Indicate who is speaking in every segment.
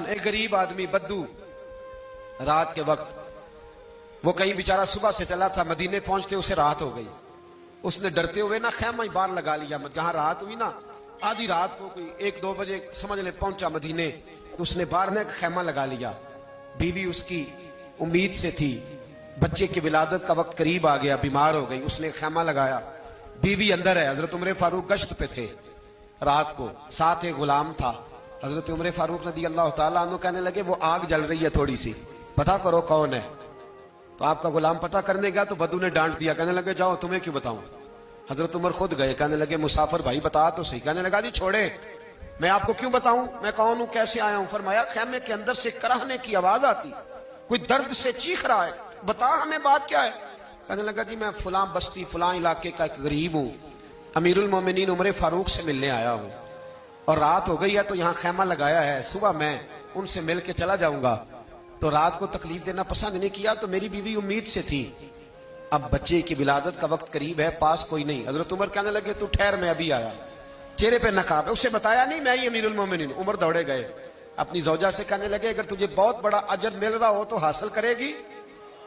Speaker 1: एक गरीब आदमी बद्दू, रात के वक्त वो कहीं बेचारा सुबह से चला था, मदीने पहुंचते उसे रात हो गई। उसने डरते हुए ना खैमा ही बाहर लगा लिया। जहां रात हुई ना, आधी रात को कोई 1-2 बजे समझ ले पहुंचा मदीने, तो उसने बाहर ने खैमा लगा लिया। बीवी उसकी उम्मीद से थी, बच्चे की विलादत का वक्त करीब आ गया, बीमार हो गई, उसने खैमा लगाया। बीवी अंदर है, हजरत उमर फारूक गश्त पे थे रात को, साथ एक गुलाम था। हजरत उमर फारूक रज़ी अल्लाह तआला अन्हु कहने लगे वो आग जल रही है थोड़ी सी, पता करो कौन है। तो आपका गुलाम पता करने गया तो बद्दू ने डांट दिया, कहने लगे जाओ तुम्हें क्यों बताऊं। हजरत उमर खुद गए, कहने लगे मुसाफिर भाई बता तो सही। कहने लगा जी छोड़े, मैं आपको क्यों बताऊं, मैं कौन हूं, कैसे आया हूं। फरमाया खैमे के अंदर से कराहने की आवाज आती, कोई दर्द से चीख रहा है, बता हमें बात क्या है। कहने लगा जी मैं फलां बस्ती फलां इलाके का एक गरीब हूं, अमीरुल मोमिनीन उमर फारूक से मिलने आया हूं और रात हो गई है तो यहाँ खैमा लगाया है, सुबह मैं उनसे मिल के चला जाऊंगा। तो रात को तकलीफ देना पसंद नहीं किया, तो मेरी बीवी उम्मीद से थी, अब बच्चे की विलादत का वक्त करीब है, पास कोई नहीं। हजरत उमर कहने लगे तू ठहर, मैं अभी आया। चेहरे पे नकाब है, उसे बताया नहीं मैं ही अमीरुल मोमिनीन। उमर दौड़े गए, अपनी जौजा से कहने लगे अगर तुझे बहुत बड़ा अजर मिल रहा हो तो हासिल करेगी।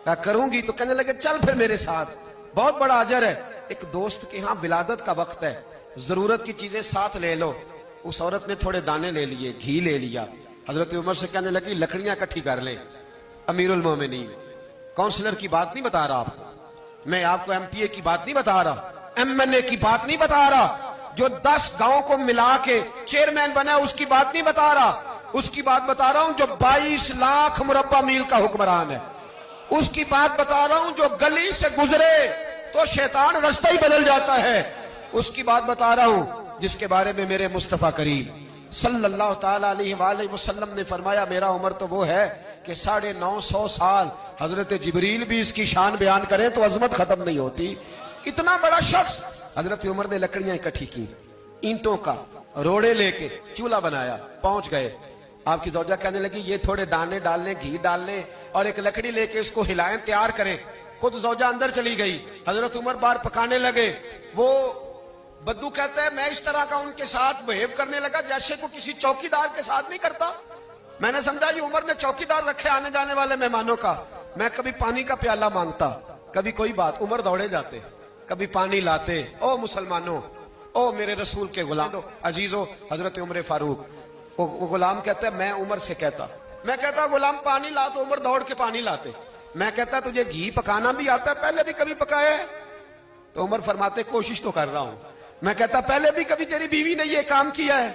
Speaker 1: क्या करूंगी। तो कहने लगे चल फिर मेरे साथ, बहुत बड़ा अजर है। एक दोस्त के यहाँ विलादत का वक्त है, जरूरत की चीजें साथ ले लो। उस औरत ने थोड़े दाने ले लिए, घी ले लिया। हजरत उमर से कहने लगी लकड़ियां इकट्ठी कर ले। अमीरुल मोमिनीन, काउंसलर की बात नहीं बता रहा आपको, मैं आपको एमपीए की बात नहीं बता रहा, एमएनए की बात नहीं बता रहा, जो 10 गांव को मिला के चेयरमैन बना उसकी बात नहीं बता रहा, उसकी बात बता रहा हूं जो 22 लाख मुरब्बा मील का हुक्मरान है। उसकी बात बता रहा हूं जो गली से गुजरे तो शैतान रास्ता ही बदल जाता है। उसकी बात बता रहा हूं जिसके बारे में मेरे मुस्तफा करीम सल्लल्लाहु ताला अलैहि वसल्लम ने फरमाया मेरा उम्र तो वो है कि 950 साल हजरत जिब्रील भी इसकी शान बयान करें तो अजमत खत्म नहीं होती। इतना बड़ा शख्स। हजरत उमर ने लकड़ियां इकट्ठी की, ईंटों का रोड़े लेके चूल्हा बनाया, पहुंच गए। आपकी जौजा कहने लगी ये थोड़े दाने डालने, घी डालने और एक लकड़ी लेके इसको हिलाएं, तैयार करें। खुद जौजा अंदर चली गई, हजरत उमर बाहर पकाने लगे। वो बद्दू कहता है मैं इस तरह का उनके साथ बिहेव करने लगा जैसे को किसी चौकीदार के साथ नहीं करता। मैंने समझा ये उमर ने चौकीदार रखे आने जाने वाले मेहमानों का। मैं कभी पानी का प्याला मांगता, कभी कोई बात, उमर दौड़े जाते, कभी पानी लाते। ओ मुसलमानों, ओ मेरे रसूल के गुलाम अजीजो, हजरत उमर फारूक। वो गुलाम कहता है मैं उमर से कहता, मैं कहता गुलाम पानी ला, तो उमर दौड़ के पानी लाते। मैं कहता तुझे घी पकाना भी आता है, पहले भी कभी पकाया है? तो उमर फरमाते कोशिश तो कर रहा हूं। मैं कहता पहले भी कभी तेरी बीवी ने ये काम किया है?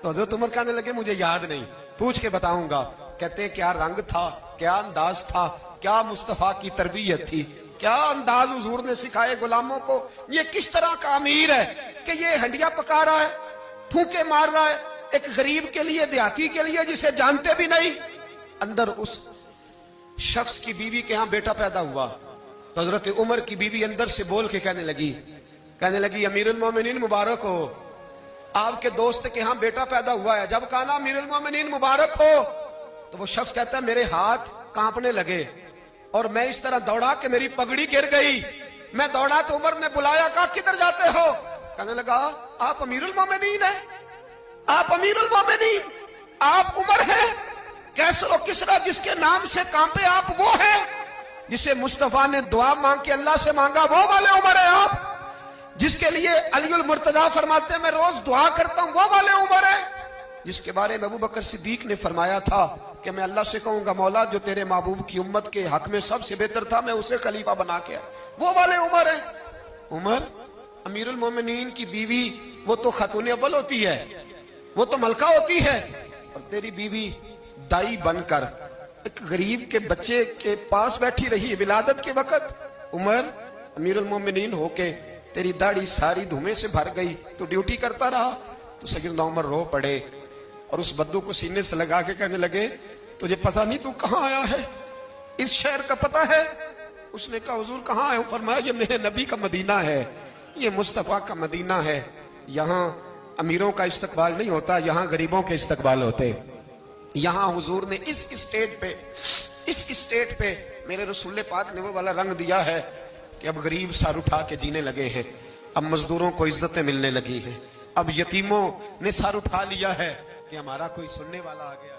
Speaker 1: तो हजरत उमर कहने लगे मुझे याद नहीं, पूछ के बताऊंगा। कहते क्या रंग था, क्या अंदाज था, क्या मुस्तफा की तरबियत थी, क्या अंदाज हुजूर ने सिखाए गुलामों को। ये किस तरह का अमीर है कि ये हंडिया पका रहा है, फूके मार रहा है एक गरीब के लिए, देहाती के लिए जिसे जानते भी नहीं। अंदर उस शख्स की बीवी के यहां बेटा पैदा हुआ तो हजरत उमर की बीवी अंदर से बोल के कहने लगी अमीरुल मोमिनीन मुबारक हो, आपके दोस्त के यहां बेटा पैदा हुआ है। जब कहा ना अमीरुल मोमिनीन मुबारक हो तो वो शख्स कहता है मेरे हाथ कांपने लगे और मैं इस तरह दौड़ा कि मेरी पगड़ी गिर गई। मैं दौड़ा तो उमर ने बुलाया, कहा किधर जाते हो? कहने लगा आप अमीरुल मोमिनीन है, आप अमीरुल मोमिनीन, आप उमर हैं, कैसर और किसरा जिसके नाम से कांपे आप वो हैं, जिसे मुस्तफा ने दुआ मांग के अल्लाह से मांगा वो वाले उमर है आप, जिसके लिए अलीउल मुर्तजा फरमाते हैं मैं रोज दुआ करता हूं वो वाले उमर है, जिसके बारे में अबू बकर सिद्दीक ने फरमाया था कि मैं अल्लाह से कहूंगा मौला जो तेरे महबूब की उम्मत के हक में सबसे बेहतर था मैं उसे खलीफा बना के, वो वाले उमर है। उमर अमीरुल मोमिनीन की बीवी वो तो खातून अव्वल होती है, वो तो मलका होती है, और तेरी बीवी दाई बनकर एक गरीब के बच्चे के पास बैठी रही विलादत के वक्त। उमर अमीरुल मोमिनीन होके तेरी दाढ़ी सारी धुएं से भर गई, तो ड्यूटी करता रहा। तो सैयदना उमर रो पड़े और उस बद्दू को सीने से लगा के कहने लगे तुझे पता नहीं तू कहां आया है, इस शहर का पता है? उसने कहा हुजूर कहां आए? फरमाया ये मेरे नबी का मदीना है, ये मुस्तफा का मदीना है, यहाँ अमीरों का इस्तकबाल नहीं होता, यहाँ गरीबों के इस्तकबाल होते। यहाँ हुजूर ने इस स्टेट पे मेरे रसूल पाक ने वो वाला रंग दिया है कि अब गरीब सर उठा के जीने लगे हैं, अब मजदूरों को इज्जतें मिलने लगी हैं, अब यतीमों ने सर उठा लिया है कि हमारा कोई सुनने वाला आ गया।